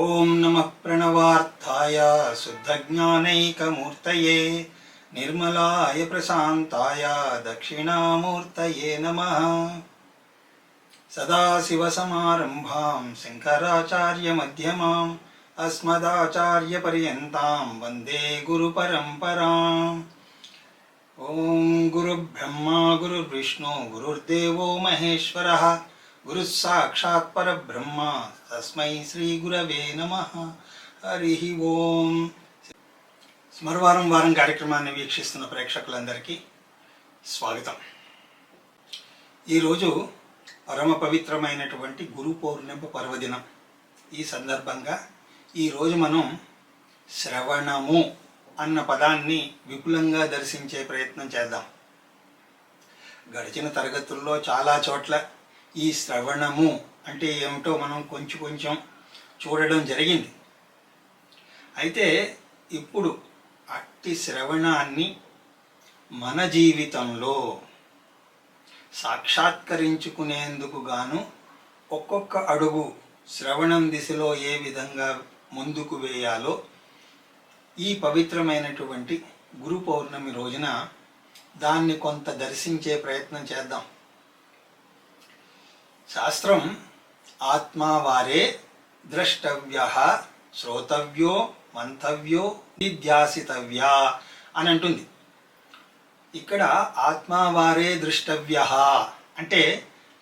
ఓం నమః ప్రణవార్థాయ శుద్ధజ్ఞానైకమూర్తయే నిర్మలాయ ప్రశాంతాయ దక్షిణామూర్తయే నమః. సదాశివసమారంభాం శంకరాచార్యమధ్యమాం అస్మదాచార్యపర్యంతాం వందే గురుపరంపరాం. ఓం గురుబ్రహ్మా గురుర్విష్ణు గురుర్దేవో మహేశ్వరః గురుః సాక్షాత్ పరబ్రహ్మ తస్మై శ్రీ గురవే నమః. హరి ఓం. స్మరవారం వారం కార్యక్రమాన్ని వీక్షిస్తున్న ప్రేక్షకులందరికీ స్వాగతం. ఈరోజు పరమ పవిత్రమైనటువంటి గురు పౌర్ణమి పర్వదినం. ఈ సందర్భంగా ఈరోజు మనం శ్రవణము అన్న పదాన్ని విపులంగా దర్శించే ప్రయత్నం చేద్దాం. గడిచిన తరగతుల్లో చాలా చోట్ల ఈ శ్రవణము అంటే ఏమిటో మనం కొంచెం చూడడం జరిగింది. అయితే ఇప్పుడు అట్టి శ్రవణాన్ని మన జీవితంలో సాక్షాత్కరించుకునేందుకు గాను ఒక్కొక్క అడుగు శ్రవణం దిశలో ఏ విధంగా ముందుకు వేయాలో ఈ పవిత్రమైనటువంటి గురు పౌర్ణమి రోజున దాన్ని కొంత దర్శించే ప్రయత్నం చేద్దాం. శాస్త్రం ఆత్మావారే ద్రష్టవ్యః శ్రోతవ్యో మంతవ్యో నిధ్యాసితవ్య అని అంటుంది. ఇక్కడ ఆత్మావారే ద్రష్టవ్యః అంటే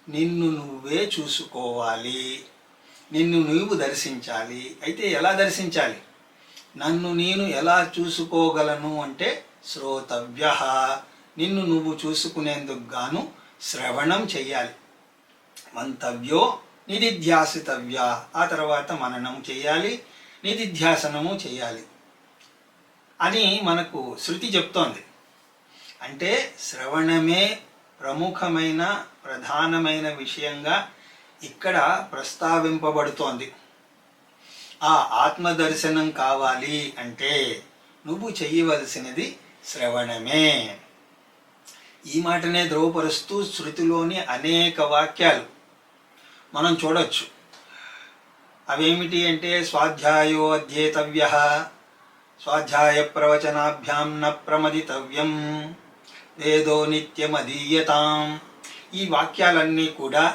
నిన్ను నువ్వే చూసుకోవాలి, నిన్ను నువ్వు దర్శించాలి. అయితే ఎలా దర్శించాలి? నన్ను నేను ఎలా చూసుకోగలను అంటే శ్రోతవ్యః, నిన్ను నువ్వు చూసుకునేందుకు గాను శ్రవణం చెయ్యాలి. మంతవ్యో నిధిధ్యాసితవ్య, ఆ తర్వాత మననం చేయాలి, నిధిధ్యాసనము చేయాలి అని మనకు శృతి చెప్తోంది. అంటే శ్రవణమే ప్రముఖమైన ప్రధానమైన విషయంగా ఇక్కడ ప్రస్తావింపబడుతోంది. ఆ ఆత్మదర్శనం కావాలి అంటే నువ్వు చెయ్యవలసినది శ్రవణమే. ఈ మాటనే ధ్రువపరుస్తూ శృతిలోని అనేక వాక్యాలు మనం చూడొచ్చు. అవేమిటి అంటే స్వాధ్యాయో అధ్యేతవ్యః, స్వాధ్యాయ ప్రవచనాభ్యాం న ప్రమదితవ్యం, వేదో నిత్యమధీయతాం. ఈ వాక్యాలన్నీ కూడా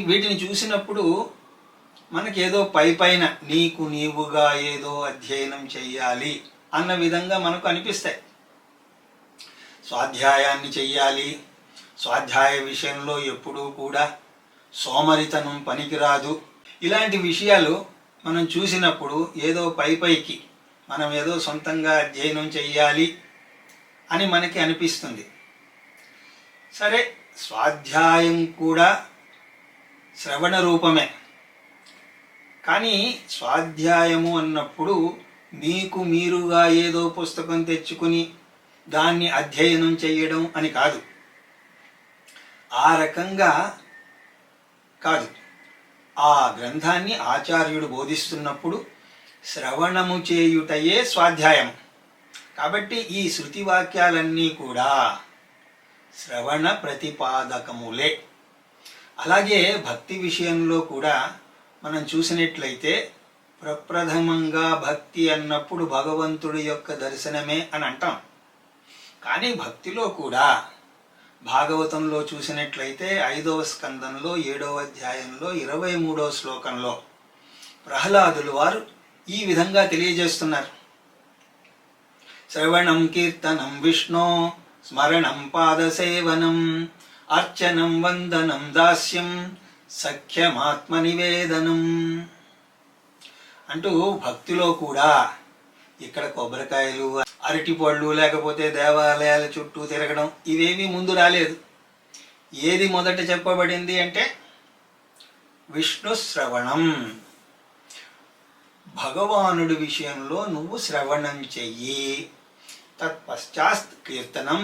వీటిని చూసినప్పుడు మనకేదో పైన నీకు నీవుగా ఏదో అధ్యయనం చెయ్యాలి అన్న విధంగా మనకు అనిపిస్తాయి. స్వాధ్యాయాన్ని చెయ్యాలి, స్వాధ్యాయ విషయంలో ఎప్పుడూ కూడా సోమరితనం పనికిరాదు. ఇలాంటి విషయాలు మనం చూసినప్పుడు ఏదో పైకి మనం ఏదో సొంతంగా అధ్యయనం చెయ్యాలి అని మనకి అనిపిస్తుంది. సరే, స్వాధ్యాయం కూడా శ్రవణ రూపమే. కానీ స్వాధ్యాయము అన్నప్పుడు మీకు మీరుగా ఏదో పుస్తకం తెచ్చుకుని దాన్ని అధ్యయనం చేయడం అని కాదు. ఆ రకంగా కాదు. ఆ గ్రంథాన్ని ఆచార్యుడు బోధిస్తున్నప్పుడు శ్రవణము చేయుటయే స్వాధ్యాయం. కాబట్టి ఈ శృతి వాక్యాలన్నీ కూడా శ్రవణ ప్రతిపాదకములే. అలాగే భక్తి విషయంలో కూడా మనం చూసినట్లయితే ప్రప్రథమంగా భక్తి అన్నప్పుడు భగవంతుడి యొక్క దర్శనమే అని అంటాం. కానీ భక్తిలో కూడా భాగవతంలో చూసినట్లయితే 5వ స్కందంలో 7వ అధ్యాయంలో 23వ శ్లోకంలో ప్రహ్లాదులు వారు ఈ విధంగా తెలియజేస్తున్నారు. శ్రవణం కీర్తనం విష్ణో స్మరణం పాదసేవనం అర్చనం వందనం దాస్యం సఖ్యమాత్మ నివేదనం అంటూ భక్తిలో కూడా ఇక్కడ కొబ్బరికాయలు, అరటిపళ్ళు, లేకపోతే దేవాలయాల చుట్టూ తిరగడం ఇవేమీ ముందు రాలేదు. ఏది మొదట చెప్పబడింది అంటే విష్ణు శ్రవణం. భగవానుడి విషయంలో నువ్వు శ్రవణం చెయ్యి. తత్పశ్చాత్ కీర్తనం,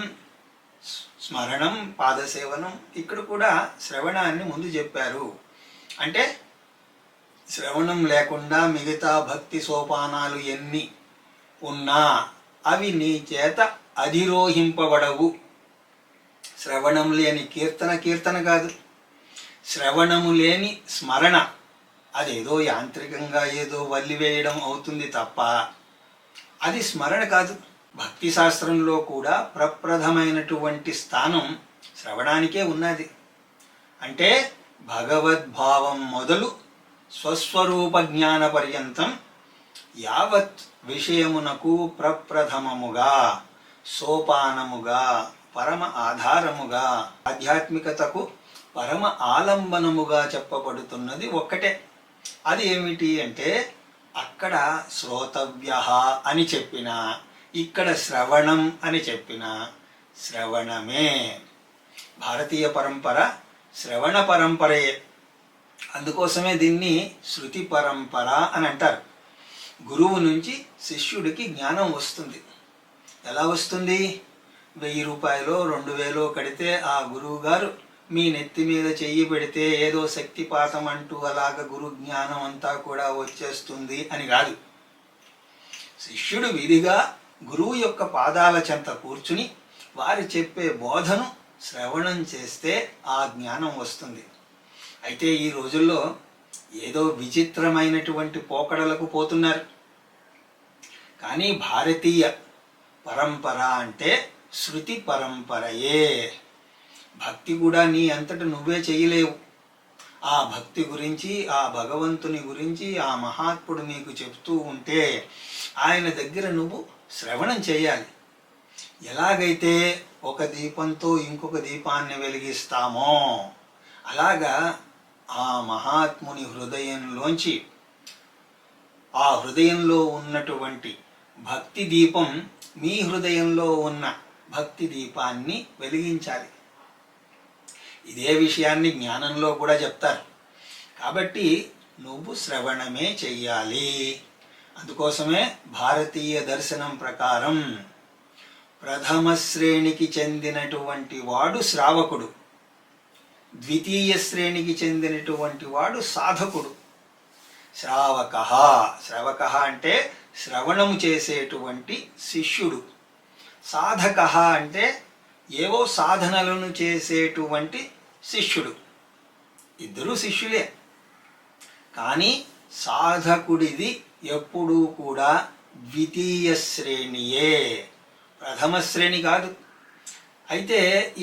స్మరణం, పాదసేవనం. ఇక్కడ కూడా శ్రవణాన్ని ముందు చెప్పారు. అంటే శ్రవణం లేకుండా మిగతా భక్తి సోపానాలు ఎన్ని ఉన్నా అవి నీ చేత అధిరోహింపబడవు. శ్రవణం లేని కీర్తన కీర్తన కాదు, శ్రవణము లేని స్మరణ అదేదో యాంత్రికంగా ఏదో వల్లివేయడం అవుతుంది తప్ప అది స్మరణ కాదు. భక్తి శాస్త్రంలో కూడా ప్రప్రథమైనటువంటి స్థానం శ్రవణానికే ఉన్నది. అంటే భగవద్భావం మొదలు స్వస్వరూప జ్ఞాన పర్యంతం యావత్ విషయమునకు ప్రప్రథమముగా, సోపానముగా, పరమ ఆధారముగా, ఆధ్యాత్మికతకు పరమ ఆలంబనముగా చెప్పబడుతున్నది ఒక్కటే. అది ఏమిటి అంటే అక్కడ శ్రోతవ్య అని చెప్పిన, ఇక్కడ శ్రవణం అని చెప్పిన శ్రవణమే. భారతీయ పరంపర శ్రవణ పరంపరే. అందుకోసమే దీన్ని శృతి పరంపర అని అంటారు. గురువు నుంచి శిష్యుడికి జ్ఞానం వస్తుంది. ఎలా వస్తుంది? 1000 రూపాయలు 2000 కడితే ఆ గురువు గారు మీ నెత్తి మీద చెయ్యి పెడితే ఏదో శక్తిపాతం అంటూ అలాగ గురు జ్ఞానం అంతా కూడా వచ్చేస్తుంది అని కాదు. శిష్యుడు విధిగా గురువు యొక్క పాదాల చెంత కూర్చుని వారు చెప్పే బోధను శ్రవణం చేస్తే ఆ జ్ఞానం వస్తుంది. అయితే ఈ రోజుల్లో ఏదో విచిత్రమైనటువంటి పోకడలకు పోతున్నారు. కానీ భారతీయ పరంపర అంటే శృతి పరంపరయే. భక్తి కూడా నీ అంతట నువ్వే చేయలేవు. ఆ భక్తి గురించి, ఆ భగవంతుని గురించి ఆ మహాత్ముడు నీకు చెప్తూ ఉంటే ఆయన దగ్గర నువ్వు శ్రవణం చేయాలి. ఎలాగైతే ఒక దీపంతో ఇంకొక దీపాన్ని వెలిగిస్తామో అలాగా ఆ మహాత్ముని హృదయంలోంచి, ఆ హృదయంలో ఉన్నటువంటి భక్తి దీపం మీ హృదయంలో ఉన్న భక్తి దీపాన్ని వెలిగించాలి. ఇదే విషయాన్ని జ్ఞానంలో కూడా చెప్తారు. కాబట్టి నువ్వు శ్రవణమే చెయ్యాలి. అందుకోసమే భారతీయ దర్శనం ప్రకారం ప్రథమ శ్రేణికి చెందినటువంటి వాడు శ్రావకుడు, ద్వితీయ శ్రేణికి చెందినటువంటి వాడు సాధకుడు. శ్రావక అంటే శ్రవణము చేసేటువంటి శిష్యుడు. సాధక అంటే ఏవో సాధనలను చేసేటువంటి శిష్యుడు. ఇద్దరూ శిష్యులే. కానీ సాధకుడిది ఎప్పుడూ కూడా ద్వితీయ శ్రేణియే, ప్రథమ శ్రేణి కాదు. అయితే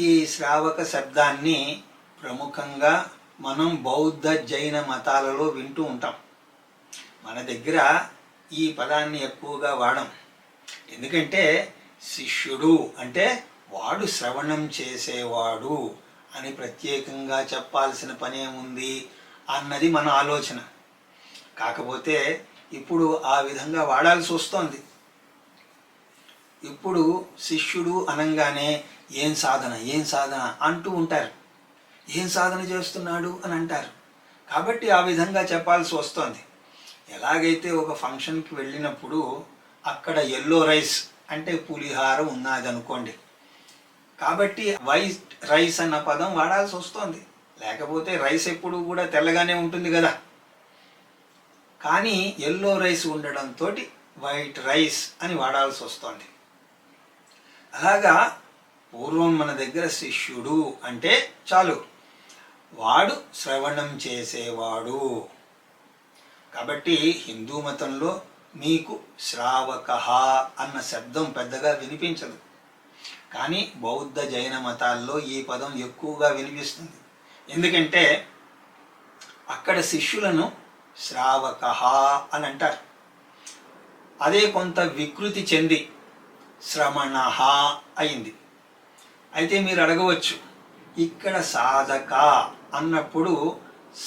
ఈ శ్రావక శబ్దాన్ని ప్రముఖంగా మనం బౌద్ధ జైన మతాలలో వింటూ ఉంటాం. మన దగ్గర ఈ పదాన్ని ఎక్కువగా వాడం. ఎందుకంటే శిష్యుడు అంటే వాడు శ్రవణం చేసేవాడు అని ప్రత్యేకంగా చెప్పాల్సిన పనేముంది అన్నది మన ఆలోచన. కాకపోతే ఇప్పుడు ఆ విధంగా వాడాల్సి వస్తోంది. ఇప్పుడు శిష్యుడు అనంగానే ఏం సాధన అంటూ ఉంటారు. ఏం సాధన చేస్తున్నాడు అని అంటారు. కాబట్టి ఆ విధంగా చెప్పాల్సి వస్తోంది. ఎలాగైతే ఒక ఫంక్షన్కి వెళ్ళినప్పుడు అక్కడ ఎల్లో రైస్ అంటే పులిహార ఉన్నది అనుకోండి, కాబట్టి వైట్ రైస్ అన్న పదం వాడాల్సి వస్తుంది. లేకపోతే రైస్ ఎప్పుడు కూడా తెల్లగానే ఉంటుంది కదా. కానీ ఎల్లో రైస్ ఉండడంతో వైట్ రైస్ అని వాడాల్సి వస్తుంది. అలాగా పూర్వం మన దగ్గర శిష్యుడు అంటే చాలు, వాడు శ్రవణం చేసేవాడు. కాబట్టి హిందూ మతంలో మీకు శ్రావక అన్న శబ్దం పెద్దగా వినిపించదు. కానీ బౌద్ధ జైన మతాల్లో ఈ పదం ఎక్కువగా వినిపిస్తుంది. ఎందుకంటే అక్కడ శిష్యులను శ్రావక అని అంటారు. అదే కొంత వికృతి చెంది శ్రమణ అయింది. అయితే మీరు అడగవచ్చు, ఇక్కడ సాధక అన్నప్పుడు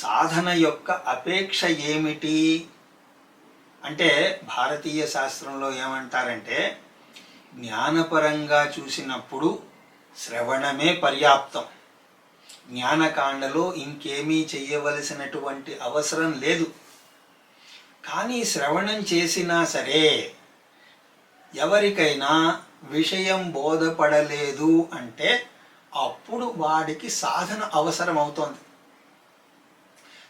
సాధన యొక్క అపేక్ష ఏమిటి అంటే, భారతీయ శాస్త్రంలో ఏమంటారంటే జ్ఞానపరంగా చూసినప్పుడు శ్రవణమే పర్యాప్తం. జ్ఞానకాండలో ఇంకేమీ చెయ్యవలసినటువంటి అవసరం లేదు. కానీ శ్రవణం చేసినా సరే ఎవరికైనా విషయం బోధపడలేదు అంటే అప్పుడు వాడికి సాధన అవసరం అవుతోంది.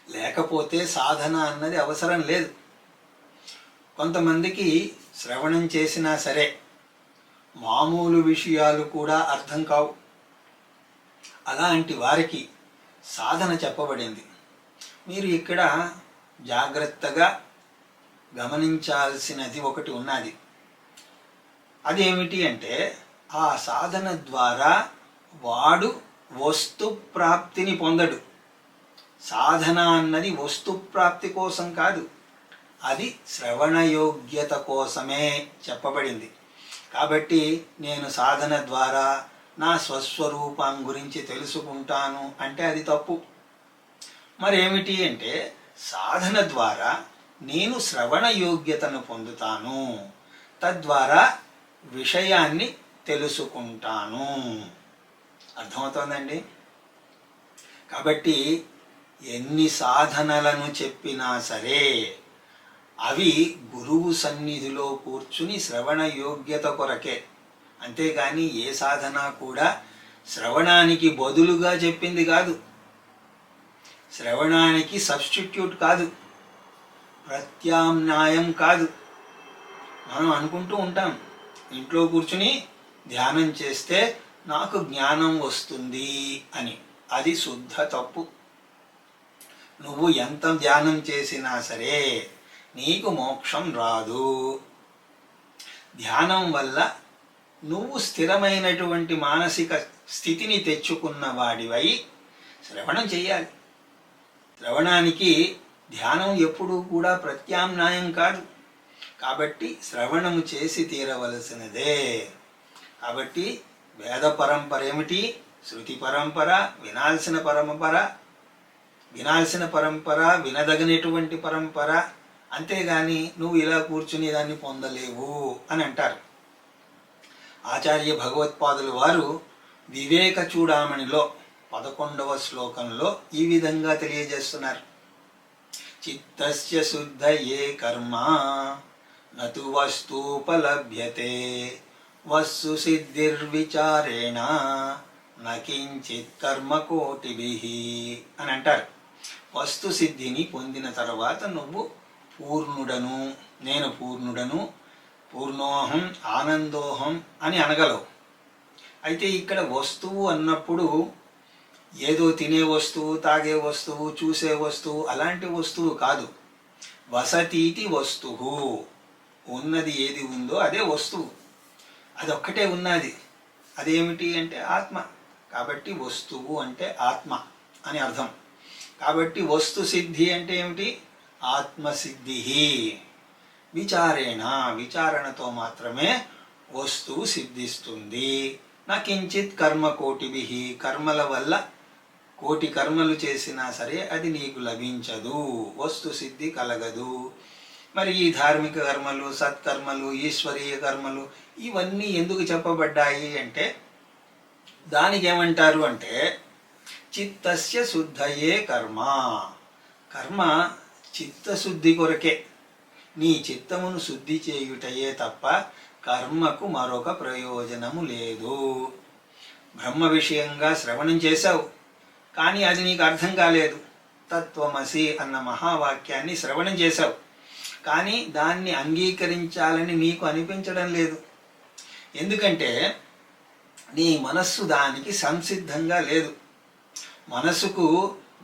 లేకపోతే సాధన అన్నది అవసరం లేదు. కొంతమందికి శ్రవణం చేసినా సరే మామూలు విషయాలు కూడా అర్థం కావు. అలాంటి వారికి సాధన చెప్పబడింది. మీరు ఇక్కడ జాగ్రత్తగా గమనించాల్సినది ఒకటి ఉన్నది. అదేమిటి అంటే, ఆ సాధన ద్వారా వాడు వస్తు ప్రాప్తిని పొందడు. సాధన అన్నది వస్తు ప్రాప్తి కోసం కాదు, అది శ్రవణయోగ్యత కోసమే చెప్పబడింది. కాబట్టి నేను సాధన ద్వారా నా స్వస్వరూపం గురించి తెలుసుకుంటాను అంటే అది తప్పు. మరేమిటి అంటే, సాధన ద్వారా నేను శ్రవణ యోగ్యతను పొందుతాను, తద్వారా విషయాన్ని తెలుసుకుంటాను. అర్థమవుతోందండి? కాబట్టి ఎన్ని సాధనలను చెప్పినా సరే అవి గురువు సన్నిధిలో కూర్చుని శ్రవణ యోగ్యత కొరకే. అంతేగాని ఏ సాధన కూడా శ్రవణానికి బదులుగా చెప్పింది కాదు, శ్రవణానికి సబ్స్టిట్యూట్ కాదు, ప్రత్యామ్నాయం కాదు. మనం అనుకుంటూ ఉంటాం, ఇంట్లో కూర్చుని ధ్యానం చేస్తే నాకు జ్ఞానం వస్తుంది అని. అది శుద్ధ తప్పు. నువ్వు ఎంత ధ్యానం చేసినా సరే నీకు మోక్షం రాదు. ధ్యానం వల్ల నువ్వు స్థిరమైనటువంటి మానసిక స్థితిని తెచ్చుకున్న వాడివై శ్రవణం చెయ్యాలి. శ్రవణానికి ధ్యానం ఎప్పుడూ కూడా ప్రత్యామ్నాయం కాదు. కాబట్టి శ్రవణము చేసి తీరవలసినదే. కాబట్టి వేద పరంపర ఏమిటి? శృతి పరంపర, వినాల్సిన పరంపర, వినదగినటువంటి పరంపర. అంతేగాని నువ్వు ఇలా కూర్చుని దాన్ని పొందలేవు అని అంటారు. ఆచార్య భగవత్పాదులు వారు వివేక చూడామణిలో 11వ శ్లోకంలో ఈ విధంగా తెలియజేస్తున్నారు. చిత్తస్య శుద్ధయే కర్మ నతు వస్తూపలభ్యతే వస్తు సిద్ధిర్విచారేణ నకించిత్ కర్మకోటిభిః అని అంటారు. వస్తు సిద్ధిని పొందిన తర్వాత నువ్వు పూర్ణుడను, నేను పూర్ణుడను, పూర్ణోహం ఆనందోహం అని అనగలవు. అయితే ఇక్కడ వస్తువు అన్నప్పుడు ఏదో తినే వస్తువు, తాగే వస్తువు, చూసే వస్తువు అలాంటి వస్తువు కాదు. వసతీతి వస్తువు, ఉన్నది ఏది ఉందో అదే వస్తువు, అదొక్కటే ఉన్నది. అదేమిటి అంటే ఆత్మ. కాబట్టి వస్తువు అంటే ఆత్మ అని అర్థం. కాబట్టి వస్తు సిద్ధి అంటే ఏమిటి? ఆత్మసిద్ధి. విచారణతో మాత్రమే వస్తువు సిద్ధిస్తుంది. నా కించిత్ కర్మ కోటిభిః, కర్మల వల్ల కోటి కర్మలు చేసినా సరే అది నీకు లభించదు, వస్తు సిద్ధి కలగదు. మరి ఈ ధార్మిక కర్మలు, సత్కర్మలు, ఈశ్వరీయ కర్మలు ఇవన్నీ ఎందుకు చెప్పబడ్డాయి అంటే, దానికి ఏమంటారు అంటే చిత్తస్య శుద్ధయే కర్మ. కర్మ చిత్తశుద్ధి కొరకే, నీ చిత్తమును శుద్ధి చేయుటయే తప్ప కర్మకు మరొక ప్రయోజనము లేదు. బ్రహ్మ విషయంగా శ్రవణం చేశావు, కానీ అది నీకు అర్థం కాలేదు. తత్వమసి అన్న మహావాక్యాన్ని శ్రవణం చేశావు, కానీ దాన్ని అంగీకరించాలని నీకు అనిపించడం లేదు. ఎందుకంటే నీ మనస్సు దానికి సంసిద్ధంగా లేదు. మనసుకు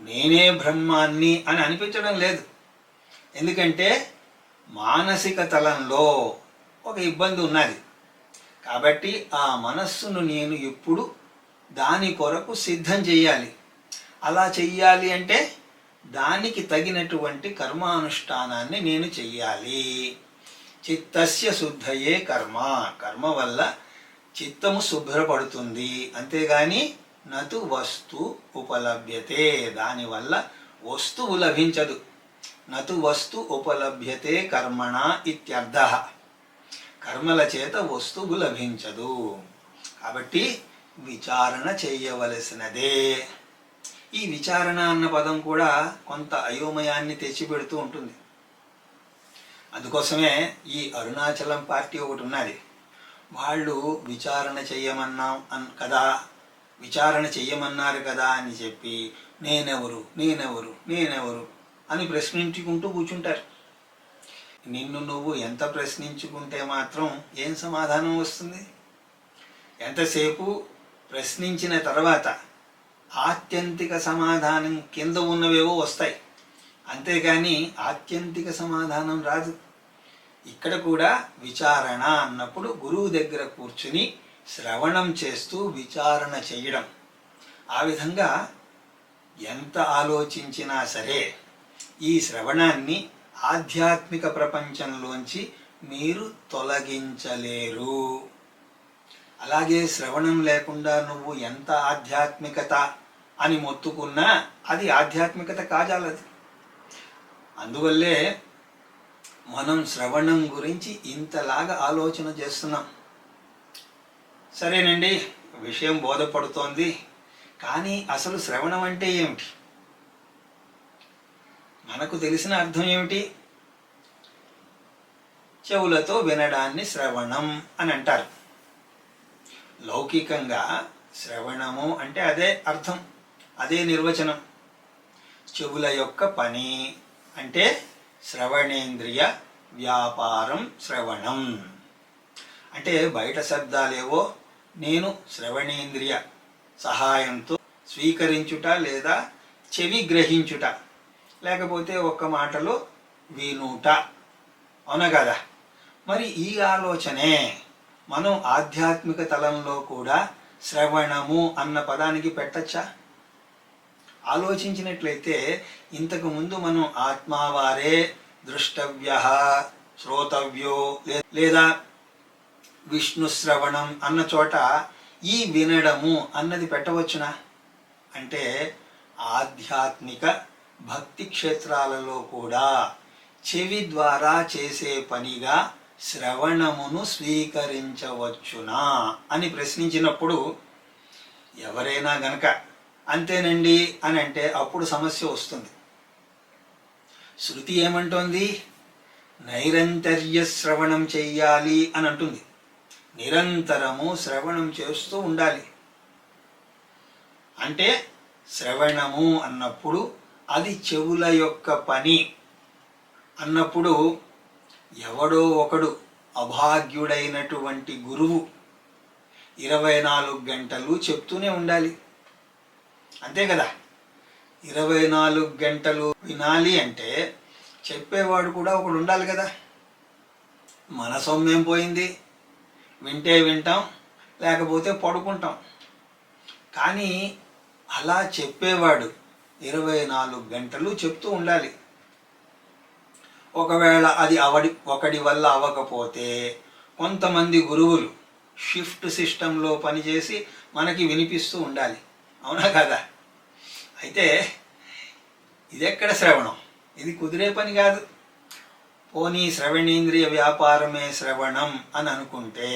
నేనే బ్రహ్మాన్ని అని అనిపించడం లేదు. ఎందుకంటే మానసిక తలంలో ఒక ఇబ్బంది ఉన్నది. కాబట్టి ఆ మనస్సును నేను ఎప్పుడు దాని కొరకు సిద్ధం చెయ్యాలి. అలా చెయ్యాలి అంటే దానికి తగినటువంటి కర్మానుష్ఠానాన్ని నేను చెయ్యాలి. చిత్తస్య శుద్ధయే కర్మ, కర్మ వల్ల చిత్తము శుభ్రపడుతుంది. అంతేగాని నతు వస్తు ఉపలభ్యతే, దానివల్ల వస్తువు లభించదు. నతు వస్తు ఉపలభ్యతే కర్మణ ఇత్యర్థః, కర్మల చేత వస్తువు లభించదు. కాబట్టి విచారణ చేయవలసినదే. ఈ విచారణ అన్న పదం కూడా కొంత అయోమయాన్ని తెచ్చిపెడుతూ ఉంటుంది. అందుకోసమే ఈ అరుణాచలం పార్టీ ఒకటి ఉన్నది. వాళ్ళు విచారణ చెయ్యమన్నారు కదా అని చెప్పి నేనెవరు అని ప్రశ్నించుకుంటూ కూర్చుంటారు. నిన్ను నువ్వు ఎంత ప్రశ్నించుకుంటే మాత్రం ఏం సమాధానం వస్తుంది? ఎంతసేపు ప్రశ్నించిన తర్వాత ఆత్యంతిక సమాధానం కింద ఉన్నవేవో వస్తాయి. అంతేగాని ఆత్యంతిక సమాధానం రాదు. ఇక్కడ కూడా విచారణ అన్నప్పుడు గురువు దగ్గర కూర్చుని శ్రవణం చేస్తూ విచారణ చేయడం. ఆ విధంగా ఎంత ఆలోచించినా సరే ఈ శ్రవణాన్ని ఆధ్యాత్మిక ప్రపంచంలోంచి మీరు తొలగించలేరు. అలాగే శ్రవణం లేకుండా నువ్వు ఎంత ఆధ్యాత్మికత అని మొత్తుకున్నా అది ఆధ్యాత్మికత కాజాలది. అందువల్లే మనం శ్రవణం గురించి ఇంతలాగా ఆలోచన చేస్తున్నాం. సరేనండి, విషయం బోధపడుతోంది, కానీ అసలు శ్రవణం అంటే ఏమిటి? మనకు తెలిసిన అర్థం ఏమిటి? చెవులతో వినడాన్ని శ్రవణం అని అంటారు. లౌకికంగా శ్రవణము అంటే అదే అర్థం, అదే నిర్వచనం. చెవుల యొక్క పని అంటే శ్రవణేంద్రియ వ్యాపారం శ్రవణం. అంటే బయట శబ్దాలేవో నేను శ్రవణేంద్రియ సహాయంతో స్వీకరించుట లేదా చెవి గ్రహించుట, లేకపోతే ఒక్క మాటలో వినుట, అవునా కదా? మరి ఈ ఆలోచనే మనం ఆధ్యాత్మిక తలంలో కూడా శ్రవణము అన్న పదానికి పెట్టచ్చా? ఆలోచించినట్లయితే ఇంతకు ముందు మనం ఆత్మావారే ద్రష్టవ్య శ్రోతవ్యో లేదా విష్ణు శ్రవణం అన్న చోట ఈ వినడము అన్నది పెట్టవచ్చునా? అంటే ఆధ్యాత్మిక భక్తి క్షేత్రాలలో కూడా చెవి ద్వారా చేసే పనిగా శ్రవణమును స్వీకరించవచ్చునా అని ప్రశ్నించినప్పుడు ఎవరైనా గనక అంతేనండి అని అంటే అప్పుడు సమస్య వస్తుంది. శృతి ఏమంటోంది? నైరంతర్య శ్రవణం చెయ్యాలి అని అంటుంది. నిరంతరము శ్రవణం చేస్తూ ఉండాలి. అంటే శ్రవణము అన్నప్పుడు అది చెవుల యొక్క పని అన్నప్పుడు ఎవడో ఒకడు అభాగ్యుడైనటువంటి గురువు 24 గంటలు చెప్తూనే ఉండాలి. అంతే కదా? 24 గంటలు వినాలి అంటే చెప్పేవాడు కూడా ఒకడు ఉండాలి కదా. మన సొమ్మేం పోయింది? వింటే వింటాం, లేకపోతే పడుకుంటాం. కానీ అలా చెప్పేవాడు 24 గంటలు చెప్తూ ఉండాలి. ఒకవేళ అది ఒకడి వల్ల అవ్వకపోతే కొంతమంది గురువులు షిఫ్ట్ సిస్టంలో పనిచేసి మనకి వినిపిస్తూ ఉండాలి, అవునా కదా? అయితే ఇదెక్కడ శ్రవణం? ఇది కుదిరే పని కాదు. పోనీ శ్రవణేంద్రియ వ్యాపారమే శ్రవణం అని అనుకుంటే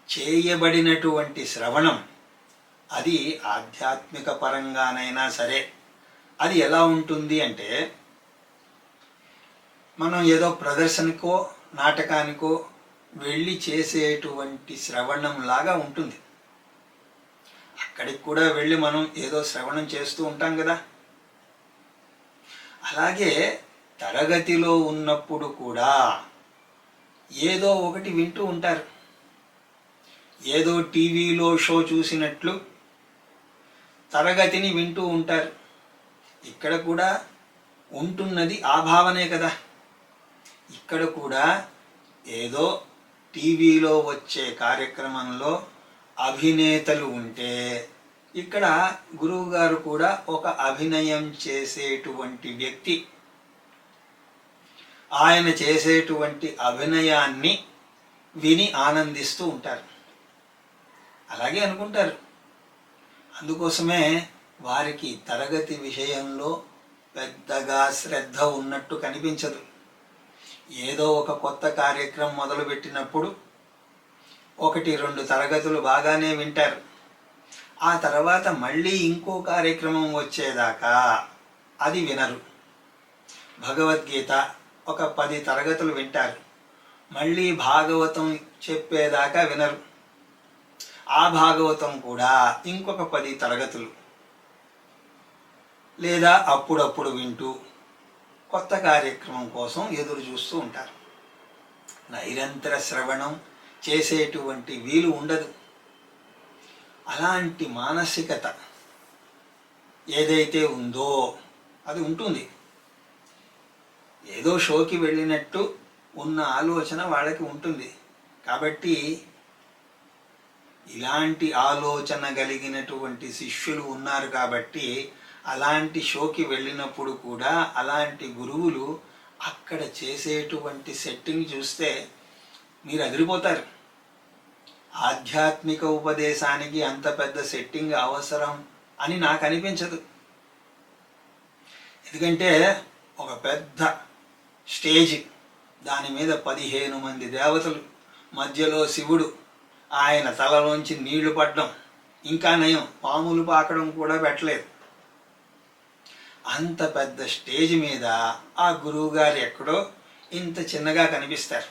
చేయబడినటువంటి శ్రవణం అది ఆధ్యాత్మిక పరంగానైనా సరే అది ఎలా ఉంటుంది అంటే, మనం ఏదో ప్రదర్శనకో నాటకానికో వెళ్ళి చేసేటువంటి శ్రవణం లాగా ఉంటుంది. అక్కడికి కూడా వెళ్ళి మనం ఏదో శ్రవణం చేస్తూ ఉంటాం కదా. అలాగే తరగతిలో ఉన్నప్పుడు కూడా ఏదో ఒకటి వింటూ ఉంటారు. ఏదో టీవీలో షో చూసినట్లు తరగతిని వింటూ ఉంటారు. ఇక్కడ కూడా ఉంటున్నది ఆ భావనే కదా. ఇక్కడ కూడా ఏదో టీవీలో వచ్చే కార్యక్రమంలో అభినేతలు ఉంటే ఇక్కడ గురువుగారు కూడా ఒక అభినయం చేసేటువంటి వ్యక్తి. ఆయన చేసేటువంటి అభినయాన్ని విని ఆనందిస్తూ ఉంటారు. అలాగే అనుకుంటారు. అందుకోసమే వారికి తరగతి విషయంలో పెద్దగా శ్రద్ధ ఉన్నట్టు కనిపించదు. ఏదో ఒక కొత్త కార్యక్రమం మొదలుపెట్టినప్పుడు 1-2 తరగతులు బాగానే వింటారు. ఆ తర్వాత మళ్ళీ ఇంకో కార్యక్రమం వచ్చేదాకా అది వినరు. భగవద్గీత ఒక 10 తరగతులు వింటారు. మళ్ళీ భాగవతం చెప్పేదాకా వినరు. ఆ భాగవతం కూడా ఇంకొక 10 తరగతులు, లేదా అప్పుడప్పుడు వింటూ కొత్త కార్యక్రమం కోసం ఎదురు చూస్తూ ఉంటారు. నిరంతర శ్రవణం చేసేటువంటి వీలు ఉండదు. అలాంటి మానసికత ఏదైతే ఉందో అది ఉంటుంది. ఏదో షోకి వెళ్ళినట్టు ఉన్న ఆలోచన వాళ్ళకి ఉంటుంది. కాబట్టి ఇలాంటి ఆలోచన కలిగినటువంటి శిష్యులు ఉన్నారు. కాబట్టి అలాంటి షోకి వెళ్ళినప్పుడు కూడా అలాంటి గురువులు అక్కడ చేసేటువంటి సెట్టింగ్ చూస్తే మీరు అదిరిపోతారు. ఆధ్యాత్మిక ఉపదేశానికి అంత పెద్ద సెట్టింగ్ అవసరం అని నాకు అనిపించదు. ఎందుకంటే ఒక పెద్ద స్టేజ్, దాని మీద 15 మంది దేవతలు, మధ్యలో శివుడు, ఆయన తలలోంచి నీళ్లు పడడం, ఇంకా నయం పాములు పాకడం కూడా పెట్టలేదు. అంత పెద్ద స్టేజ్ మీద ఆ గురువు గారు ఎక్కడో ఇంత చిన్నగా కనిపిస్తారు.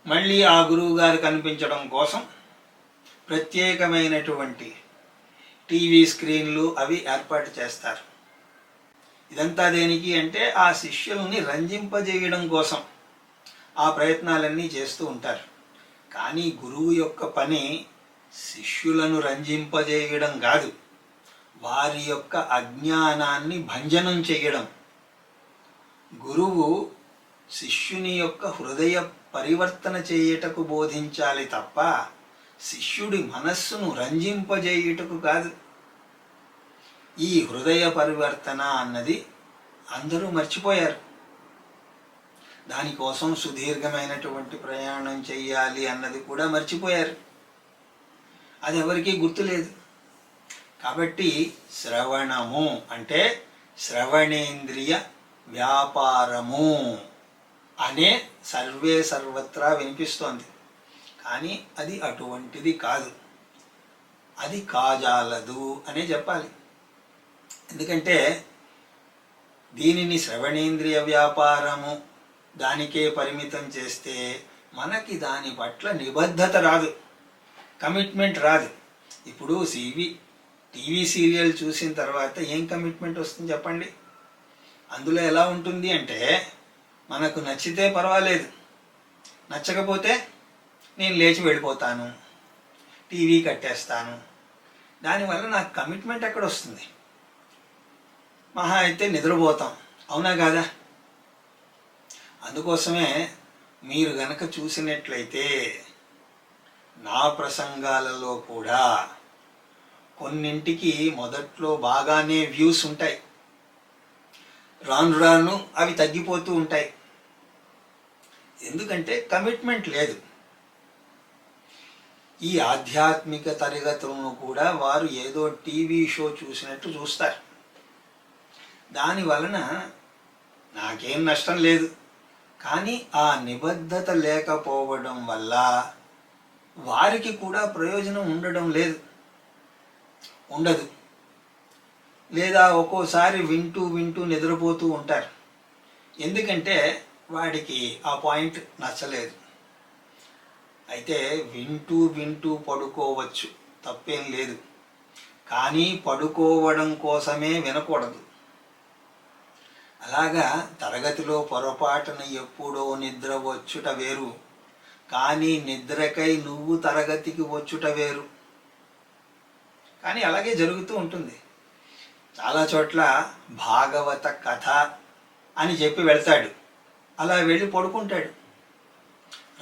మళ్ళీ ఆ గురువు గారు కనిపించడం కోసం ప్రత్యేకమైనటువంటి టీవీ స్క్రీన్లు అవి ఏర్పాటు చేస్తారు. ఇదంతా దేనికి అంటే ఆ శిష్యుల్ని రంజింపజేయడం కోసం ఆ ప్రయత్నాలన్నీ చేస్తూ ఉంటారు. కానీ గురువు యొక్క పని శిష్యులను రంజింపజేయడం కాదు, వారి యొక్క అజ్ఞానాన్ని భంజనం చేయడం. గురువు శిష్యుని యొక్క హృదయ పరివర్తన చేయుటకు బోధించాలి తప్ప శిష్యుడి మనస్సును రంజింపజేయుటకు కాదు. ఈ హృదయ పరివర్తన అన్నది అందరూ మర్చిపోయారు. దానికోసం సుదీర్ఘమైనటువంటి ప్రయాణం చెయ్యాలి అన్నది కూడా మర్చిపోయారు. అది ఎవరికీ గుర్తులేదు. కాబట్టి శ్రవణము అంటే శ్రవణేంద్రియ వ్యాపారము అనే సర్వే సర్వత్రా వినిపిస్తోంది. కానీ అది అటువంటిది కాదు, అది కాజాలదు అనే చెప్పాలి. ఎందుకంటే దీనిని శ్రవణేంద్రియ వ్యాపారము దానికే పరిమితం చేస్తే మనకి దాని పట్ల నిబద్ధత రాదు, కమిట్మెంట్ రాదు. ఇప్పుడు టీవీ సీరియల్ చూసిన తర్వాత ఏం కమిట్మెంట్ వస్తుంది చెప్పండి? అందులో ఎలా ఉంటుంది అంటే మనకు నచ్చితే పర్వాలేదు, నచ్చకపోతే నేను లేచి వెళ్ళిపోతాను, టీవీ కట్టేస్తాను. దానివల్ల నాకు కమిట్మెంట్ ఎక్కడ వస్తుంది? మహా అయితే నిద్రపోతాం, అవునా కాదా? అందుకోసమే మీరు గనక చూసినట్లయితే నా ప్రసంగాలలో కూడా కొన్నింటికి మొదట్లో బాగానే వ్యూస్ ఉంటాయి, రాను రాను అవి తగ్గిపోతూ ఉంటాయి. ఎందుకంటే కమిట్మెంట్ లేదు. ఈ ఆధ్యాత్మిక తరగతులను కూడా వారు ఏదో టీవీ షో చూసినట్టు చూస్తారు. దాని వలన నాకేం నష్టం లేదు. కానీ ఆ నిబద్ధత లేకపోవడం వల్ల వారికి కూడా ప్రయోజనం ఉండదు. లేదా ఒక్కోసారి వింటూ నిద్రపోతూ ఉంటారు. ఎందుకంటే వాడికి ఆ పాయింట్ నచ్చలేదు. అయితే వింటూ పడుకోవచ్చు, తప్పేం లేదు. కానీ పడుకోవడం కోసమే వినకూడదు. అలాగా తరగతిలో పొరపాటున ఎప్పుడో నిద్ర వచ్చుట వేరు, కానీ నిద్రకై నువ్వు తరగతికి వచ్చుట వేరు. కానీ అలాగే జరుగుతూ ఉంటుంది. చాలా చోట్ల భాగవత కథ అని చెప్పి వెళ్తాడు, అలా వెళ్ళి పడుకుంటాడు.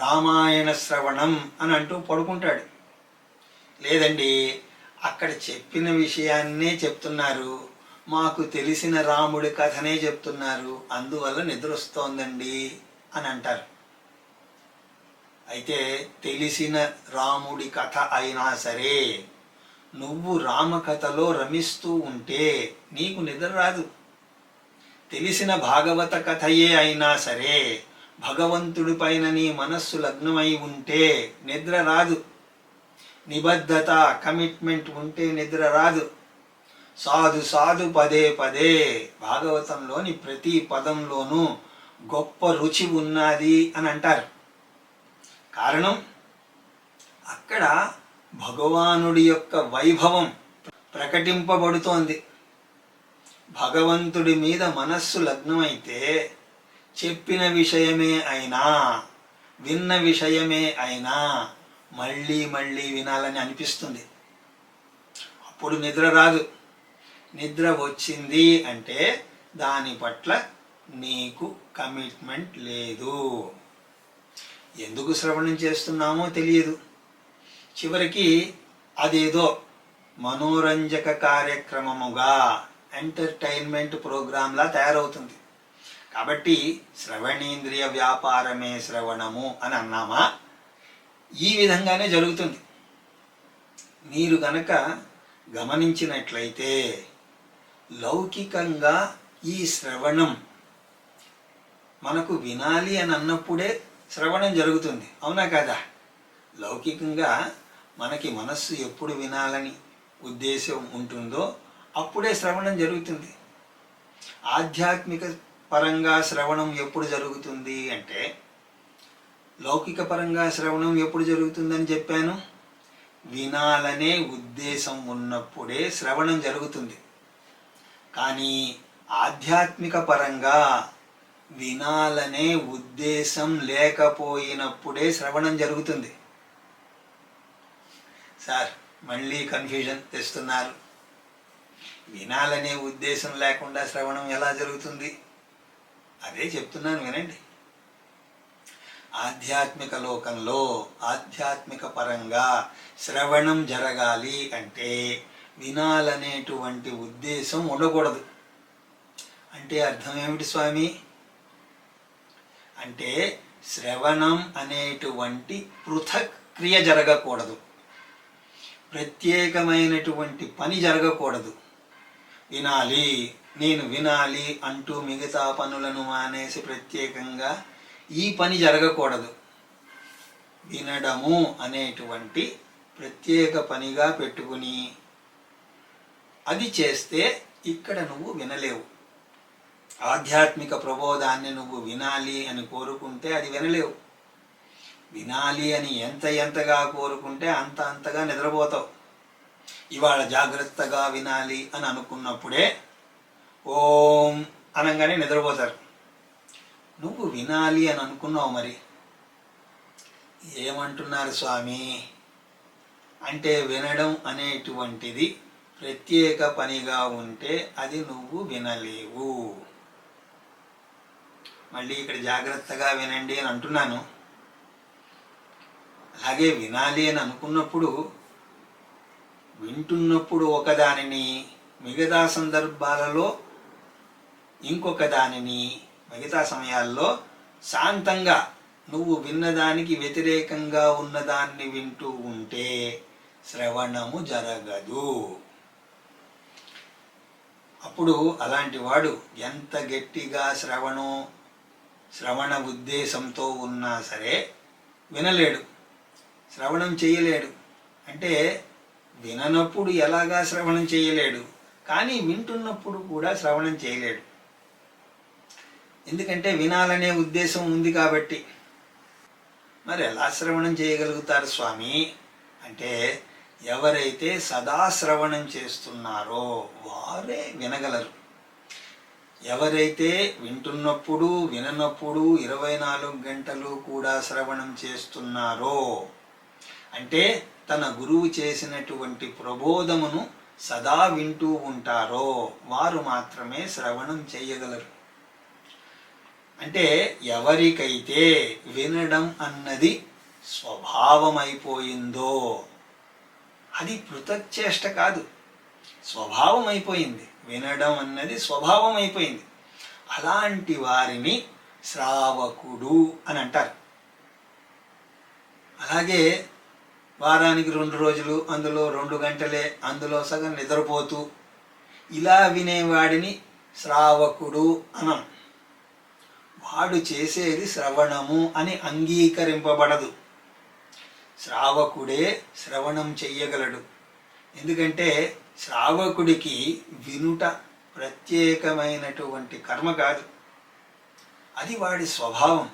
రామాయణ శ్రవణం అని అంటూ పడుకుంటాడు. లేదండి, అక్కడ చెప్పిన విషయాన్నే చెప్తున్నారు, మాకు తెలిసిన రాముడి కథనే చెప్తున్నారు, అందువల్ల నిద్ర వస్తోందండి అని అంటారు. అయితే తెలిసిన రాముడి కథ అయినా సరే నువ్వు రామకథలో రమిస్తూ ఉంటే నీకు నిద్ర రాదు. తెలిసిన భాగవత కథయే అయినా సరే భగవంతుడి పైన నీ మనస్సు లగ్నమై ఉంటే నిద్ర రాదు. నిబద్ధత, కమిట్మెంట్ ఉంటే నిద్ర రాదు. సాధు పదే భాగవతంలోని ప్రతి పదంలోనూ గొప్ప రుచి ఉన్నది అని అంటారు. కారణం అక్కడ భగవానుడి యొక్క వైభవం ప్రకటింపబడుతోంది. భగవంతుడి మీద మనస్సు లగ్నమైతే చెప్పిన విషయమే అయినా విన్న విషయమే అయినా మళ్ళీ వినాలని అనిపిస్తుంది. అప్పుడు నిద్ర రాదు. నిద్ర వచ్చింది అంటే దాని పట్ల నీకు కమిట్మెంట్ లేదు. ఎందుకు శ్రవణం చేస్తున్నామో తెలియదు. చివరికి అదేదో మనోరంజక కార్యక్రమముగా ఎంటర్టైన్మెంట్ ప్రోగ్రాంలా తయారవుతుంది. కాబట్టి శ్రవణేంద్రియ వ్యాపారమే శ్రవణము అని అన్నామా, ఈ విధంగానే జరుగుతుంది. మీరు గనక గమనించినట్లయితే లౌకికంగా ఈ శ్రవణం మనకు వినాలి అని అన్నప్పుడే శ్రవణం జరుగుతుంది, అవునా కదా? లౌకికంగా మనకి మనస్సు ఎప్పుడు వినాలని ఉద్దేశం ఉంటుందో అప్పుడే శ్రవణం జరుగుతుంది. ఆధ్యాత్మిక పరంగా శ్రవణం ఎప్పుడు జరుగుతుంది అంటే, లౌకిక పరంగా శ్రవణం ఎప్పుడు జరుగుతుందని చెప్పాను? వినాలనే ఉద్దేశం ఉన్నప్పుడే శ్రవణం జరుగుతుంది. కానీ ఆధ్యాత్మిక పరంగా వినాలనే ఉద్దేశం లేకపోయినప్పుడే శ్రవణం జరుగుతుంది. సార్, మళ్ళీ కన్ఫ్యూజన్ తెస్తున్నారు. వినాలనే ఉద్దేశం లేకుండా శ్రవణం ఎలా జరుగుతుంది? అదే చెప్తున్నాను, వినండి. ఆధ్యాత్మిక లోకంలో ఆధ్యాత్మిక పరంగా శ్రవణం జరగాలి అంటే వినాలనేటువంటి ఉద్దేశం ఉండకూడదు. అంటే అర్థం ఏమిటి స్వామి? అంటే శ్రవణం అనేటువంటి పృథక్ క్రియ జరగకూడదు, ప్రత్యేకమైనటువంటి పని జరగకూడదు. వినాలి, నేను వినాలి అంటూ మిగతా పనులను మానేసి ప్రత్యేకంగా ఈ పని జరగకూడదు. వినడము అనేటువంటి ప్రత్యేక పనిగా పెట్టుకుని అది చేస్తే ఇక్కడ నువ్వు వినలేవు. ఆధ్యాత్మిక ప్రబోధాన్ని నువ్వు వినాలి అని కోరుకుంటే అది వినలేవు. వినాలి అని ఎంతగా కోరుకుంటే అంతగా నిద్రపోతావు. ఇవాళ జాగ్రత్తగా వినాలి అని అనుకున్నప్పుడే ఓం అనగానే నిద్రపోతారు. నువ్వు వినాలి అని అనుకున్నావు, మరి ఏమంటున్నారు స్వామి అంటే, వినడం అనేటువంటిది ప్రత్యేక పనిగా ఉంటే అది నువ్వు వినలేవు. మళ్ళీ ఇక్కడ జాగ్రత్తగా వినండి అని అంటున్నాను. అలాగే వినాలి అని అనుకున్నప్పుడు, వింటున్నప్పుడు ఒకదానిని, మిగతా సందర్భాలలో ఇంకొక దానిని, మిగతా సమయాల్లో శాంతంగా నువ్వు విన్నదానికి వ్యతిరేకంగా ఉన్నదాన్ని వింటూ ఉంటే శ్రవణము జరగదు. అప్పుడు అలాంటి వాడు ఎంత గట్టిగా శ్రవణ ఉద్దేశంతో ఉన్నా సరే వినలేడు, శ్రవణం చేయలేడు. అంటే విననప్పుడు ఎలాగా శ్రవణం చేయలేడు, కానీ వింటున్నప్పుడు కూడా శ్రవణం చేయలేడు. ఎందుకంటే వినాలనే ఉద్దేశం ఉంది కాబట్టి. మరి ఎలా శ్రవణం చేయగలుగుతారు స్వామి అంటే, ఎవరైతే సదా శ్రవణం చేస్తున్నారో వారే వినగలరు. ఎవరైతే వింటున్నప్పుడు విననప్పుడు 24 గంటలు కూడా శ్రవణం చేస్తున్నారో, అంటే తన గురువు చేసినటువంటి ప్రబోధమును సదా వింటూ ఉంటారో వారు మాత్రమే శ్రవణం చేయగలరు. అంటే ఎవరికైతే వినడం అన్నది స్వభావమైపోయిందో, అది పృథక్చేష్ట కాదు, స్వభావం అయిపోయింది. వినడం అన్నది స్వభావం అయిపోయింది. అలాంటి వారిని శ్రావకుడు అని అంటారు. అలాగే వారానికి 2 రోజులు, అందులో 2 గంటలే, అందులో సగం నిద్రపోతూ ఇలా వినేవాడిని శ్రావకుడు అనం. వాడు చేసేది శ్రవణము అని అంగీకరింపబడదు. శ్రావకుడే శ్రవణం చెయ్యగలడు. ఎందుకంటే శ్రావకుడికి వినుట ప్రత్యేకమైనటువంటి కర్మ కాదు, అది వాడి స్వభావం.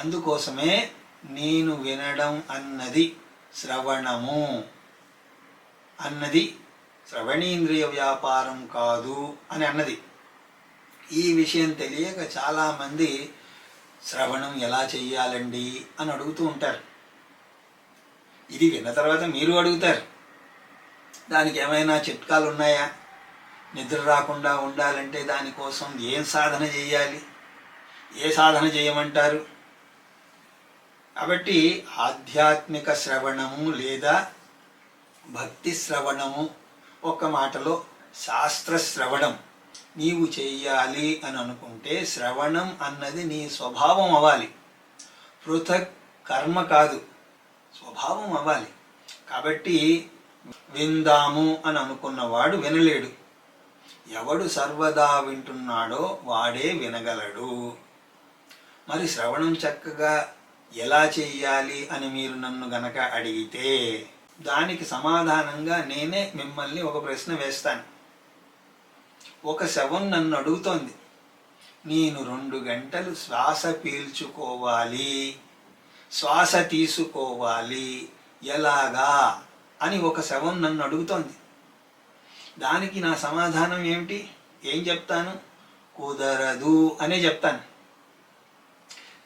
అందుకోసమే నేను వినడం అన్నది శ్రవణము అన్నది శ్రవణేంద్రియ వ్యాపారం కాదు అని అన్నది. ఈ విషయం తెలియక చాలామంది శ్రవణం ఎలా చెయ్యాలండి అని అడుగుతూ ఉంటారు. ఇది విన్న తర్వాత మీరు అడుగుతారు, దానికి ఏమైనా చిట్కాలు ఉన్నాయా? నిద్ర రాకుండా ఉండాలంటే దానికోసం ఏం సాధన చేయాలి, ఏ సాధన చేయమంటారు? కాబట్టి ఆధ్యాత్మిక శ్రవణము లేదా భక్తి శ్రవణము, ఒక మాటలో శాస్త్ర శ్రవణం నీవు చెయ్యాలి అని అనుకుంటే శ్రవణం అన్నది నీ స్వభావం అవ్వాలి, పృథక్ కర్మ కాదు, స్వభావం అవ్వాలి. కాబట్టి విందాము అని అనుకున్నవాడు వినలేడు, ఎవడు సర్వదా వింటున్నాడో వాడే వినగలడు. మరి శ్రవణం చక్కగా ఎలా చెయ్యాలి అని మీరు నన్ను గనక అడిగితే దానికి సమాధానంగా నేనే మిమ్మల్ని ఒక ప్రశ్న వేస్తాను. ఒక శవం నన్ను అడుగుతోంది, నేను 2 గంటలు శ్వాస పీల్చుకోవాలి, శ్వాస తీసుకోవాలి, ఎలాగా అని ఒక శవం నన్ను అడుగుతోంది. దానికి నా సమాధానం ఏమిటి? ఏం చెప్తాను? కుదరదు అనే చెప్తాను.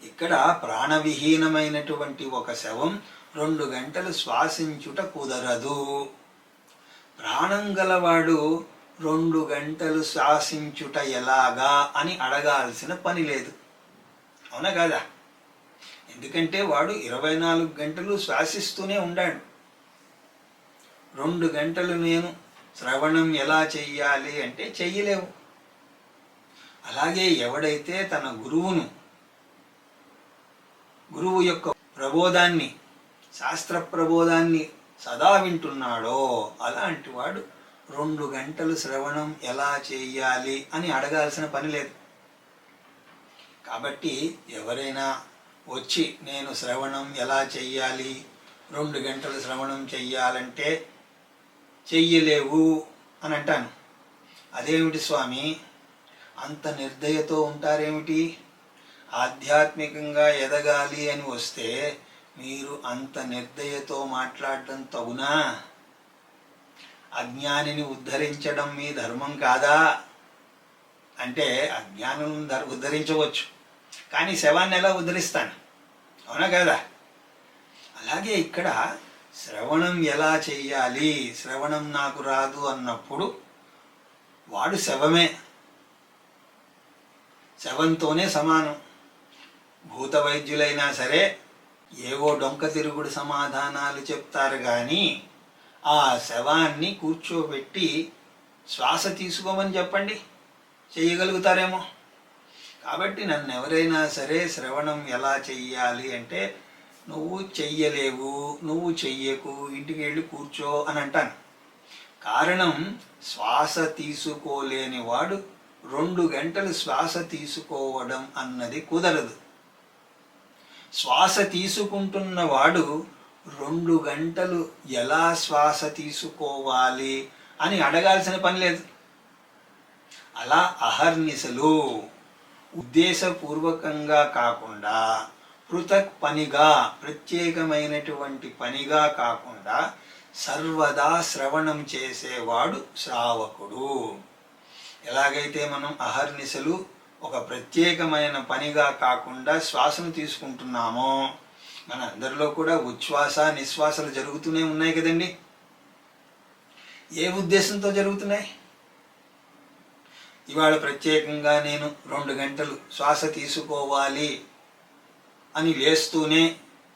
ఇక్కడ ప్రాణవిహీనమైనటువంటి ఒక శవం 2 గంటలు శ్వాసించుట కుదరదు. ప్రాణం గలవాడు 2 గంటలు శ్వాసించుట ఎలాగా అని అడగాల్సిన పని లేదు, అవునా కాదా? ఎందుకంటే వాడు 24 గంటలు శ్వాసిస్తూనే ఉన్నాడు. 2 గంటలు నేను శ్రవణం ఎలా చెయ్యాలి అంటే చెయ్యలేవు. అలాగే ఎవడైతే తన గురువు యొక్క ప్రబోధాన్ని, శాస్త్ర ప్రబోధాన్ని సదా వింటున్నాడో అలాంటి వాడు 2 గంటలు శ్రవణం ఎలా చేయాలి అని అడగాల్సిన పని లేదు. కాబట్టి ఎవరైనా వచ్చి నేను శ్రవణం ఎలా చెయ్యాలి, 2 గంటలు శ్రవణం చెయ్యాలంటే చెయ్యలేవు అని అంటాను. అదేమిటి స్వామి, అంత నిర్దయతో ఉంటారేమిటి? ఆధ్యాత్మికంగా ఎదగాలి అని వస్తే మీరు అంత నిర్దయతో మాట్లాడటం తగునా? అజ్ఞానిని ఉద్ధరించడం మీ ధర్మం కాదా అంటే అజ్ఞానం ఉద్ధరించవచ్చు, కానీ శవాన్ని ఎలా ఉద్ధరిస్తాను, అవునా కదా? అలాగే ఇక్కడ శ్రవణం ఎలా చెయ్యాలి, శ్రవణం నాకు రాదు అన్నప్పుడు వాడు శవమే, శవంతోనే సమానం. భూత వైద్యులైనా సరే ఏవో డొంక తిరుగుడు సమాధానాలు చెప్తారు, కానీ ఆ శవాన్ని కూర్చోబెట్టి శ్వాస తీసుకోమని చెప్పండి, చేయగలుగుతారేమో. కాబట్టి నన్ను ఎవరైనా సరే శ్రవణం ఎలా చెయ్యాలి అంటే నువ్వు చెయ్యలేవు, నువ్వు చెయ్యకు, ఇంటికి వెళ్ళి కూర్చో అని అంటాను. కారణం శ్వాస తీసుకోలేని వాడు 2 గంటలు శ్వాస తీసుకోవడం అన్నది కుదరదు. శ్వాస తీసుకుంటున్నవాడు 2 గంటలు ఎలా శ్వాస తీసుకోవాలి అని అడగాల్సిన పని లేదు. అలా అహర్నిశలు ఉద్దేశపూర్వకంగా కాకుండా పృథక్ పనిగా, ప్రత్యేకమైనటువంటి పనిగా కాకుండా సర్వదా శ్రవణం చేసేవాడు శ్రావకుడు. ఎలాగైతే మనం అహర్నిశలు ఒక ప్రత్యేకమైన పనిగా కాకుండా శ్వాసను తీసుకుంటున్నామో, మన అందరిలో కూడా ఉచ్ఛ్వాస నిశ్వాసలు జరుగుతూనే ఉన్నాయి కదండి. ఏ ఉద్దేశంతో జరుగుతున్నాయి? ఇవాళ ప్రత్యేకంగా నేను 2 గంటలు శ్వాస తీసుకోవాలి అని లేస్తూనే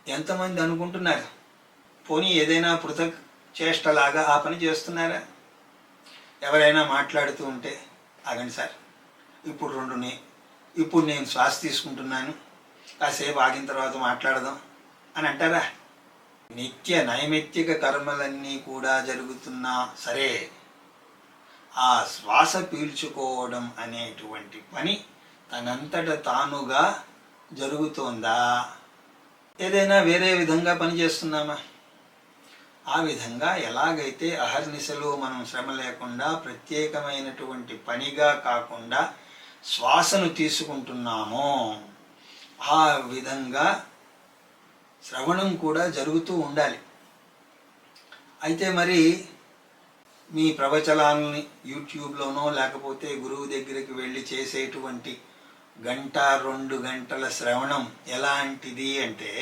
ఎంతమంది అనుకుంటున్నారు? పోనీ ఏదైనా పృథక్ చేష్టలాగా ఆ పని చేస్తున్నారా? ఎవరైనా మాట్లాడుతూ ఉంటే ఆగండి సార్, ఇప్పుడు నేను శ్వాస తీసుకుంటున్నాను, కాసేపు ఆగిన తర్వాత మాట్లాడదాం అని అంటారా? నిత్య నైమిత్తిక కర్మలన్నీ కూడా జరుగుతున్నా సరే ఆ శ్వాస పీల్చుకోవడం అనేటువంటి పని తనంతట తానుగా జరుగుతోందా? ఏదైనా వేరే విధంగా పనిచేస్తున్నామా? ఆ విధంగా ఎలాగైతే అహర్నిశలో మనం శ్రమ లేకుండా ప్రత్యేకమైనటువంటి పనిగా కాకుండా శ్వాసను తీసుకుంటున్నామో ఆ విధంగా శ్రవణం కూడా జరుగుతూ ఉండాలి. అయితే మరి మీ ప్రవచనాలని యూట్యూబ్లోనో లేకపోతే గురువు దగ్గరికి వెళ్ళి చేసేటువంటి 1-2 గంటల శ్రవణం ఎలాంటిది అంటే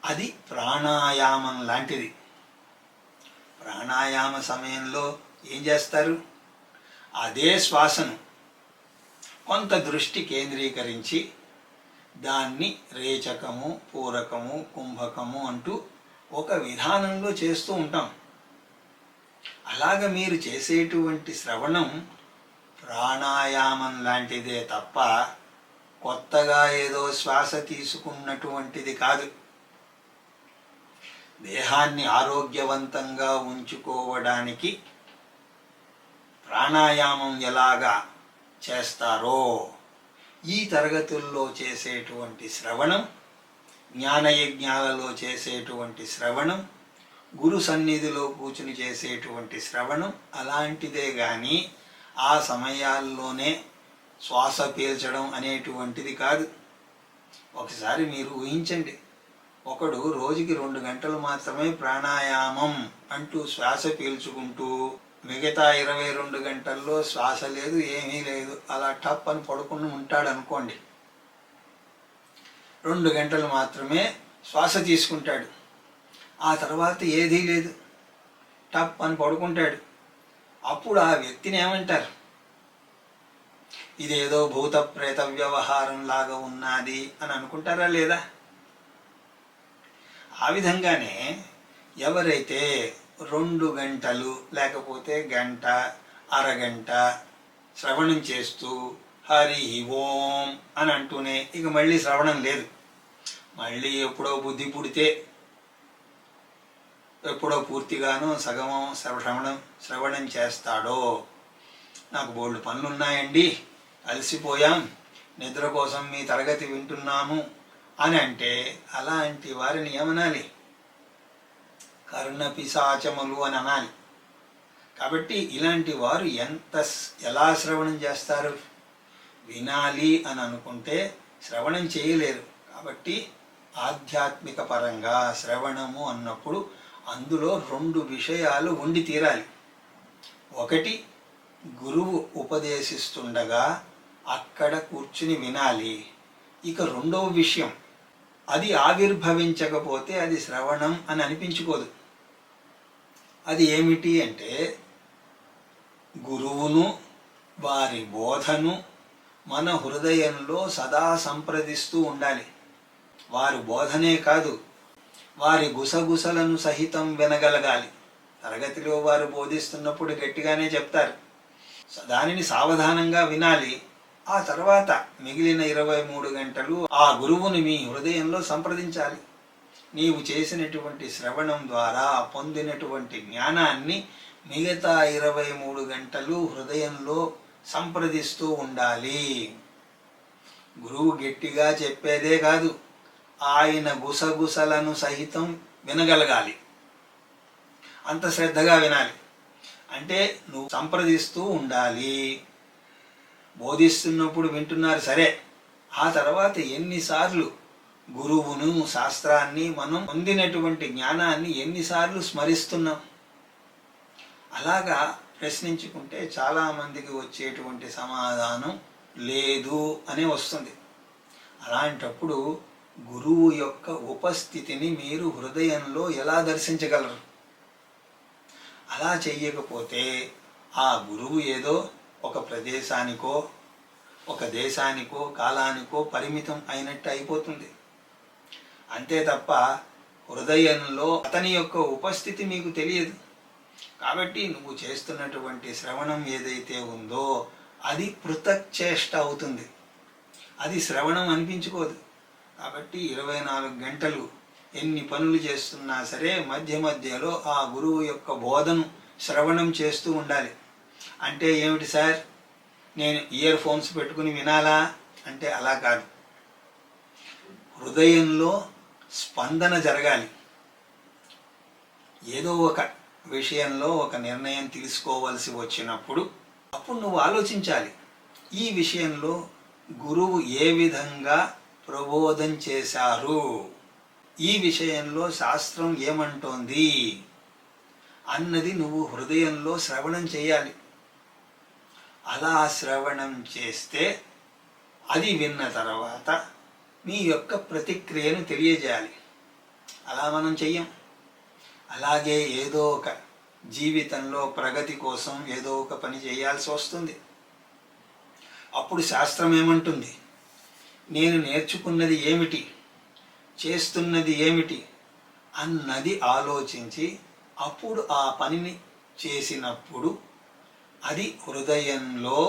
అది ప్రాణాయామం లాంటిది. ప్రాణాయామ సమయంలో ఏం చేస్తారు? అదే శ్వాసను కొంత దృష్టి కేంద్రీకరించి దాన్ని రేచకము, పూరకము, కుంభకము అంటూ ఒక విధానంలో చేస్తూ ఉంటాం. అలాగ మీరు చేసేటువంటి శ్రవణం ప్రాణాయామం లాంటిదే తప్ప కొత్తగా ఏదో శ్వాస తీసుకున్నటువంటిది కాదు. దేహాన్ని ఆరోగ్యవంతంగా ఉంచుకోవడానికి ప్రాణాయామం ఎలాగా చేస్తారో ఈ తరగతుల్లో చేసేటువంటి శ్రవణం, జ్ఞానయజ్ఞాలలో చేసేటువంటి శ్రవణం, గురు సన్నిధిలో కూర్చుని చేసేటువంటి శ్రవణం అలాంటిదే కానీ ఆ సమయాల్లోనే శ్వాస పీల్చడం అనేటువంటిది కాదు. ఒకసారి మీరు ఊహించండి, ఒకడు రోజుకి 2 గంటలు మాత్రమే ప్రాణాయామం అంటూ శ్వాస పీల్చుకుంటూ మిగతా 22 గంటల్లో శ్వాస లేదు, ఏమీ లేదు, అలా టప్ అని పడుకుని ఉంటాడు అనుకోండి. 2 గంటలు మాత్రమే శ్వాస తీసుకుంటాడు, ఆ తర్వాత ఏదీ లేదు, టప్ అని పడుకుంటాడు. అప్పుడు ఆ వ్యక్తిని ఏమంటారు? ఇదేదో భూత ప్రేత వ్యవహారం లాగా ఉన్నది అని అనుకుంటారా లేదా? ఆ విధంగానే ఎవరైతే 2 గంటలు లేకపోతే గంట, అరగంట శ్రవణం చేస్తూ హరి ఓం అని అంటూనే ఇక మళ్ళీ శ్రవణం లేదు, మళ్ళీ ఎప్పుడో బుద్ధి పుడితే ఎప్పుడో పూర్తిగాను సగమో శ్రవణం చేస్తాడో, నాకు బోల్డు పనులున్నాయండి, అలసిపోయాం, నిద్ర కోసం మీ తరగతి వింటున్నాము అని అంటే అలాంటి వారిని ఏమనాలి? కర్ణ పిశాచములు అని అనాలి. కాబట్టి ఇలాంటి వారు ఎలా శ్రవణం చేస్తారు? వినాలి అని అనుకుంటే శ్రవణం చేయలేరు. కాబట్టి ఆధ్యాత్మిక పరంగా శ్రవణము అన్నప్పుడు అందులో 2 విషయాలు ఉండి తీరాలి. ఒకటి, గురువు ఉపదేశిస్తుండగా అక్కడ కూర్చుని వినాలి. ఇక 2వ విషయం, అది ఆవిర్భవించకపోతే అది శ్రవణం అని అనిపించుకోదు. అది ఏమిటి అంటే గురువును, వారి బోధను మన హృదయంలో సదా సంప్రదిస్తూ ఉండాలి. వారి బోధనే కాదు, వారి గుసగుసలను సహితం వినగలగాలి. తరగతిలో వారు బోధిస్తున్నప్పుడు గట్టిగానే చెప్తారు, దానిని సావధానంగా వినాలి. ఆ తర్వాత మిగిలిన 23 గంటలు ఆ గురువుని మీ హృదయంలో సంప్రదించాలి. నీవు చేసినటువంటి శ్రవణం ద్వారా పొందినటువంటి జ్ఞానాన్ని మిగతా 23 గంటలు హృదయంలో సంప్రదిస్తూ ఉండాలి. గురువు గట్టిగా చెప్పేదే కాదు, ఆయన గుసగుసలను సహితం వినగలగాలి. అంత శ్రద్ధగా వినాలి. అంటే నువ్వు సంప్రదిస్తూ ఉండాలి. బోధిస్తున్నప్పుడు వింటున్నారు సరే, ఆ తర్వాత ఎన్నిసార్లు గురువును, శాస్త్రాన్ని, మనం పొందినటువంటి జ్ఞానాన్ని ఎన్నిసార్లు స్మరిస్తున్నాం? అలాగా ప్రశ్నించుకుంటే చాలామందికి వచ్చేటువంటి సమాధానం లేదు అనే వస్తుంది. అలాంటప్పుడు గురువు యొక్క ఉపస్థితిని మీరు హృదయంలో ఎలా దర్శించగలరు? అలా చెయ్యకపోతే ఆ గురువు ఏదో ఒక ప్రదేశానికో, ఒక దేశానికో, కాలానికో పరిమితం అయినట్టు అయిపోతుంది. అంతే తప్ప హృదయంలో అతని యొక్క ఉపస్థితి మీకు తెలియదు. కాబట్టి నువ్వు చేస్తున్నటువంటి శ్రవణం ఏదైతే ఉందో అది పృథక్ చేష్ట అవుతుంది, అది శ్రవణం అనిపించుకోదు. కాబట్టి 24 గంటలు ఎన్ని పనులు చేస్తున్నా సరే మధ్య మధ్యలో ఆ గురువు యొక్క బోధను శ్రవణం చేస్తూ ఉండాలి. అంటే ఏమిటి సార్, నేను ఇయర్ ఫోన్స్ పెట్టుకుని వినాలా అంటే అలా కాదు. హృదయంలో స్పందన జరగాలి. ఏదో ఒక విషయంలో ఒక నిర్ణయం తీసుకోవలసి వచ్చినప్పుడు అప్పుడు నువ్వు ఆలోచించాలి, ఈ విషయంలో గురువు ఏ విధంగా ప్రబోధం చేశారు, ఈ విషయంలో శాస్త్రం ఏమంటోంది అన్నది నువ్వు హృదయంలో శ్రవణం చేయాలి. అలా శ్రవణం చేస్తే అది విన్న తర్వాత మీ యొక్క ప్రతిక్రియను తెలియజేయాలి. అలా మనం చెయ్యం. అలాగే ఏదో ఒక జీవితంలో ప్రగతి కోసం ఏదో ఒక పని చేయాల్సి వస్తుంది. అప్పుడు శాస్త్రం ఏమంటుంది? నేను నేర్చుకున్నది ఏమిటి, చేస్తున్నది ఏమిటి అన్నది ఆలోచించి అప్పుడు ఆ పనిని చేసినప్పుడు అది హృదయంలో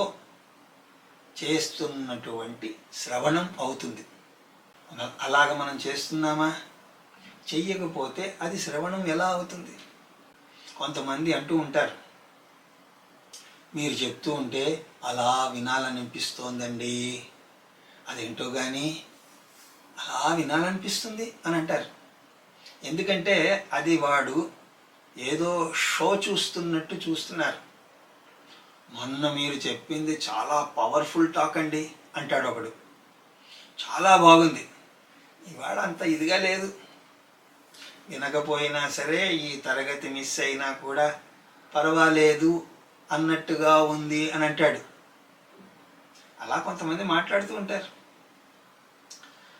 చేస్తున్నటువంటి శ్రవణం అవుతుంది. అలాగ మనం చేస్తున్నామా? చెయ్యకపోతే అది శ్రవణం ఎలా అవుతుంది? కొంతమంది అంటూ ఉంటారు, మీరు చెప్తూ ఉంటే అలా వినాలనిపిస్తోందండి, అదేంటో కానీ అలా వినాలనిపిస్తుంది అని అంటారు. ఎందుకంటే అది వాడు ఏదో షో చూస్తున్నట్టు చూస్తున్నారు. మొన్న మీరు చెప్పింది చాలా పవర్ఫుల్ టాక్ అండి అంటాడు ఒకడు. చాలా బాగుంది. ఇవాళ అంత ఇదిగా లేదు, వినకపోయినా సరే ఈ తరగతి మిస్ అయినా కూడా పర్వాలేదు అన్నట్టుగా ఉంది అని అంటాడు. అలా కొంతమంది మాట్లాడుతూ ఉంటారు.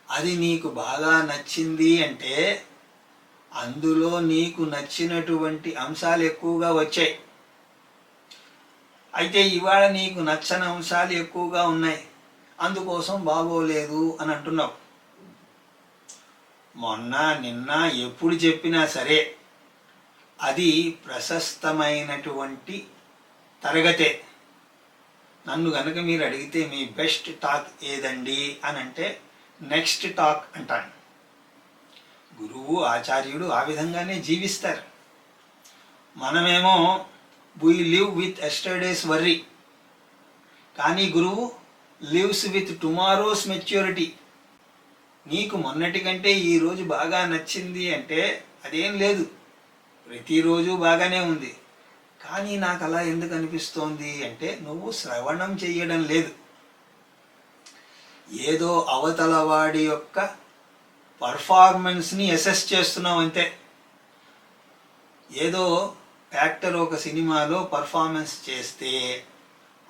అది నీకు బాగా నచ్చింది అంటే అందులో నీకు నచ్చినటువంటి అంశాలు ఎక్కువగా వచ్చాయి. అయితే ఇవాళ నీకు నచ్చని అంశాలు ఎక్కువగా ఉన్నాయి, అందుకోసం బాగోలేదు అని అంటున్నావు. మొన్న నిన్న ఎప్పుడు చెప్పినా సరే అది ప్రశస్తమైనటువంటి తరగతే. నన్ను గనక మీరు అడిగితే మీ బెస్ట్ టాక్ ఏదండి అని అంటే నెక్స్ట్ టాక్ అంటాను. గురువు ఆచార్యుడు ఆ విధంగానే జీవిస్తారు. మనమేమో we live with yesterday's worry, కానీ గురువు లివ్స్ విత్ టుమారోస్ మెచ్యూరిటీ. నీకు మొన్నటి కంటే ఈరోజు బాగా నచ్చింది అంటే అదేం లేదు, ప్రతిరోజు బాగానే ఉంది. కానీ నాకు అలా ఎందుకు అనిపిస్తోంది అంటే నువ్వు శ్రవణం చెయ్యడం లేదు. ఏదో అవతల వాడి యొక్క పర్ఫార్మెన్స్ని అసెస్ చేస్తున్నావు అంతే. ఏదో యాక్టర్ ఒక సినిమాలో పర్ఫార్మెన్స్ చేస్తే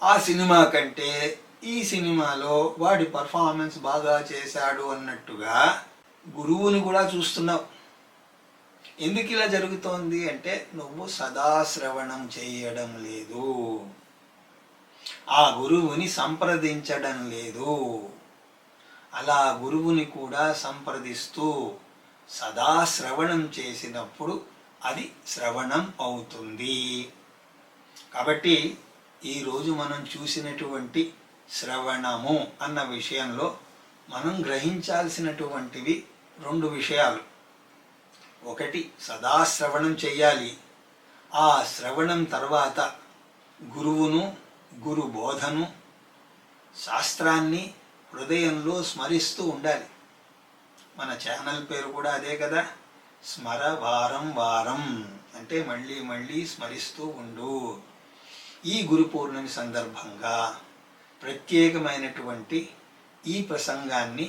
ఆ సినిమా కంటే ఈ సినిమాలో వాడి పర్ఫార్మెన్స్ బాగా చేశాడు అన్నట్టుగా గురువుని కూడా చూస్తున్నావు. ఎందుకు ఇలా జరుగుతోంది అంటే నువ్వు సదా శ్రవణం చేయడం లేదు, ఆ గురువుని సంప్రదించడం లేదు. అలా గురువుని కూడా సంప్రదిస్తూ సదా శ్రవణం చేసినప్పుడు అది శ్రవణం అవుతుంది. కాబట్టి ఈరోజు మనం చూసినటువంటి శ్రవణము అన్న విషయంలో మనం గ్రహించాల్సినటువంటివి 2 విషయాలు. ఒకటి, సదా శ్రవణం చెయ్యాలి. ఆ శ్రవణం తర్వాత గురువును, గురు బోధను, శాస్త్రాన్ని హృదయంలో స్మరిస్తూ ఉండాలి. మన ఛానల్ పేరు కూడా అదే కదా, స్మర వారం వారం అంటే మళ్ళీ మళ్ళీ స్మరిస్తూ ఉండు. ఈ గురు పౌర్ణమి సందర్భంగా ప్రత్యేకమైనటువంటి ఈ ప్రసంగాన్ని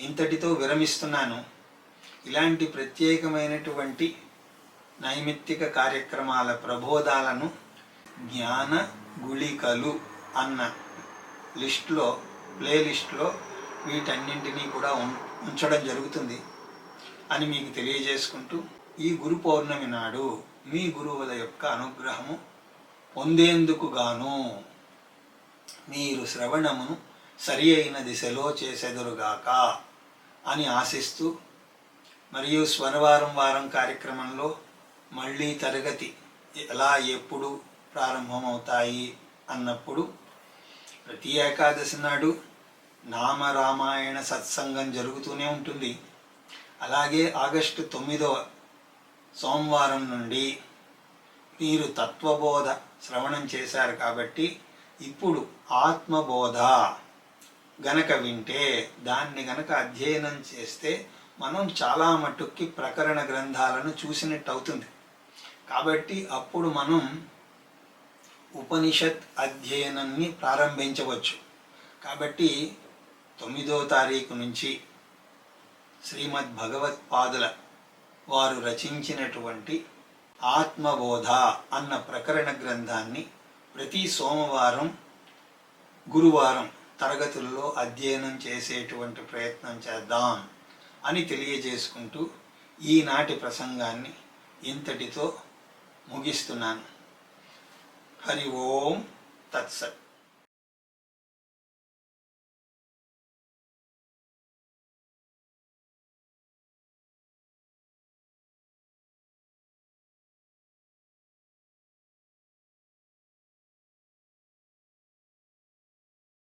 ఇంతటితో విరమిస్తున్నాను. ఇలాంటి ప్రత్యేకమైనటువంటి నైమిత్తిక కార్యక్రమాల ప్రబోధాలను జ్ఞాన గుళికలు అన్న ప్లేలిస్ట్లో వీటన్నింటినీ కూడా ఉంచడం జరుగుతుంది అని మీకు తెలియజేసుకుంటూ, ఈ గురు పౌర్ణమి నాడు మీ గురువుల యొక్క అనుగ్రహము పొందేందుకు గాను మీరు శ్రవణమును సరి అయిన దిశలో చేసెదరుగాక అని ఆశిస్తూ, మరియు స్వరవారం వారం కార్యక్రమంలో మళ్ళీ తరగతి ఎలా ఎప్పుడు ప్రారంభమవుతాయి అన్నప్పుడు ప్రతి ఏకాదశి నాడు నామరామాయణ సత్సంగం జరుగుతూనే ఉంటుంది. అలాగే ఆగస్టు 9వ సోమవారం నుండి మీరు తత్వబోధ శ్రవణం చేశారు కాబట్టి ఇప్పుడు ఆత్మబోధ గనక వింటే, దాన్ని గనక అధ్యయనం చేస్తే మనం చాలా మట్టుకి ప్రకరణ గ్రంథాలను చూసినట్టు అవుతుంది. కాబట్టి అప్పుడు మనం ఉపనిషత్ అధ్యయనాన్ని ప్రారంభించవచ్చు. కాబట్టి 9వ తారీఖు నుంచి శ్రీమద్ భగవత్పాదుల వారు రచించినటువంటి ఆత్మబోధ అన్న ప్రకరణ గ్రంథాన్ని ప్రతి సోమవారం, గురువారం తరగతుల్లో అధ్యయనం చేసేటువంటి ప్రయత్నం చేద్దాం అని తెలియజేసుకుంటూ ఈనాటి ప్రసంగాన్ని ఇంతటితో ముగిస్తున్నాను. హరి ఓం తత్సత్.